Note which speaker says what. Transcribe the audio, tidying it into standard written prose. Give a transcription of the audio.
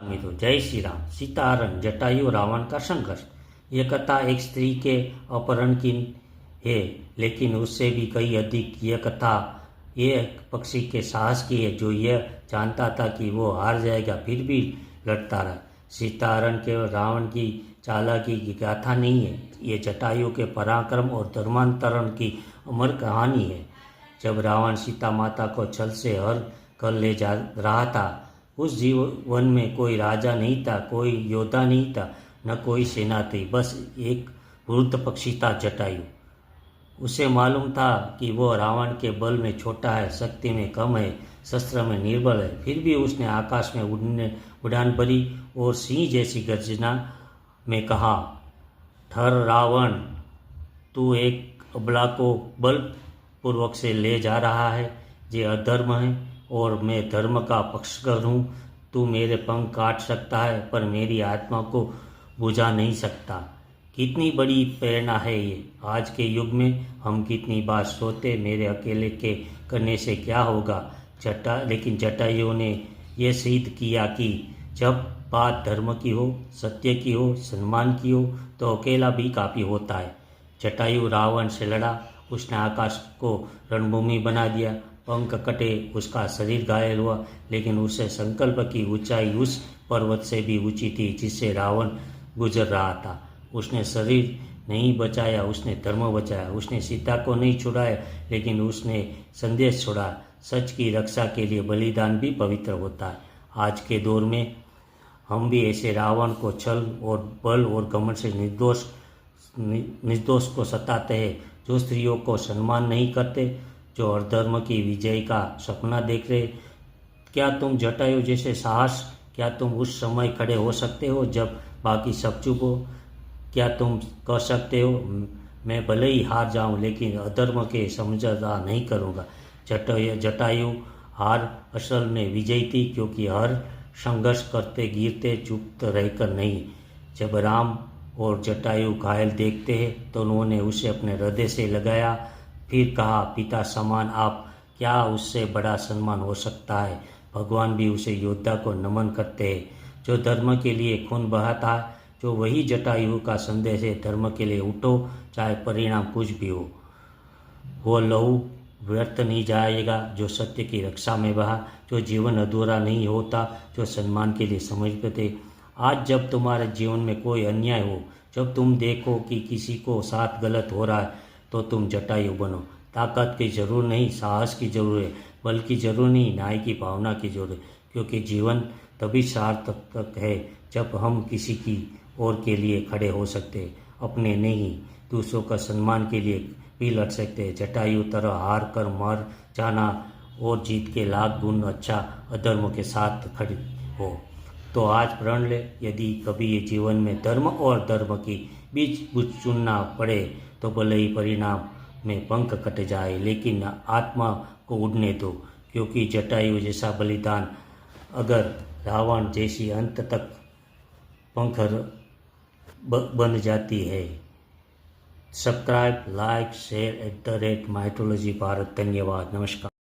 Speaker 1: मित्रों, जय श्री राम। सीताहरण जटायु रावण का संघर्ष। यह कथा एक स्त्री के अपहरण की है, लेकिन उससे भी कई अधिक यह कथा एक पक्षी के साहस की है, जो यह जानता था कि वो हार जाएगा, फिर भी लड़ता रहा। सीताहरण केवल रावण की चालाकी की गाथा नहीं है, ये जटायु के पराक्रम और धर्मांतरण की अमर कहानी है। जब रावण सीता माता को छल से हर कर ले जा रहा था, उस जीवन में कोई राजा नहीं था, कोई योद्धा नहीं था, न कोई सेना थी, बस एक वृद्ध पक्षी था, जटायु। उसे मालूम था कि वो रावण के बल में छोटा है, शक्ति में कम है, शस्त्र में निर्बल है। फिर भी उसने आकाश में उड़ान भरी और सिंह जैसी गर्जना में कहा, ठहर रावण, तू एक अबला को बलपूर्वक से ले जा रहा है, ये अधर्म है और मैं धर्म का पक्षकर हूँ। तू मेरे पंख काट सकता है, पर मेरी आत्मा को बुझा नहीं सकता। कितनी बड़ी प्रेरणा है ये। आज के युग में हम कितनी बार सोते, मेरे अकेले के करने से क्या होगा। लेकिन जटायु ने यह सिद्ध किया कि जब बात धर्म की हो, सत्य की हो, सम्मान की हो, तो अकेला भी काफ़ी होता है। जटायु रावण से लड़ा, उसने आकाश को रणभूमि बना दिया, पंख कटे, उसका शरीर घायल हुआ, लेकिन उसे संकल्प की ऊंचाई उस पर्वत से भी ऊंची थी जिससे रावण गुजर रहा था। उसने शरीर नहीं बचाया, उसने धर्म बचाया। उसने सीता को नहीं छुड़ाया, लेकिन उसने संदेश छोड़ा। सच की रक्षा के लिए बलिदान भी पवित्र होता है। आज के दौर में हम भी ऐसे रावण को छल और बल और घमंड से निर्दोष को सताते हैं, जो स्त्रियों को सम्मान नहीं करते, जो अधर्म की विजय का सपना देख रहे। क्या तुम जटायु जैसे साहस, क्या तुम उस समय खड़े हो सकते हो जब बाकी सब चुप हो? क्या तुम कह सकते हो, मैं भले ही हार जाऊं, लेकिन अधर्म के समझौता नहीं करूंगा? जटायु हार असल में विजय थी, क्योंकि हर संघर्ष करते गिरते चुप रहकर नहीं। जब राम और जटायु घायल देखते हैं तो उन्होंने उसे अपने हृदय से लगाया, फिर कहा, पिता समान आप, क्या उससे बड़ा सम्मान हो सकता है? भगवान भी उसे योद्धा को नमन करते हैं, जो धर्म के लिए खून बहाता है। जो वही जटायु का संदेश है, धर्म के लिए उठो, चाहे परिणाम कुछ भी हो। वो लहू व्यर्थ नहीं जाएगा जो सत्य की रक्षा में बहा, जो जीवन अधूरा नहीं होता, जो सम्मान के लिए समर्पित। आज जब तुम्हारे जीवन में कोई अन्याय हो, जब तुम देखो कि किसी को साथ गलत हो रहा है, तो तुम जटायु बनो। ताकत की जरूर नहीं, साहस की जरूर है, बल की जरूर नहीं, न्याय की भावना की जरूर है। क्योंकि जीवन तभी सार्थक है जब हम किसी की और के लिए खड़े हो सकते, अपने नहीं, दूसरों का सम्मान के लिए भी लड़ सकते। जटायु तरह हार कर मर जाना और जीत के लाख गुण अच्छा अधर्म के साथ खड़े हो। तो आज प्रण ले, यदि कभी ये जीवन में धर्म और धर्म की बीच कुछ चुनना पड़े, तो भले ही परिणाम में पंख कट जाए, लेकिन आत्मा को उड़ने दो। क्योंकि जटायु जैसा बलिदान अगर रावण जैसी अंत तक पंख बन जाती है। Subscribe, like, share @mythology Bharat. धन्यवाद, नमस्कार।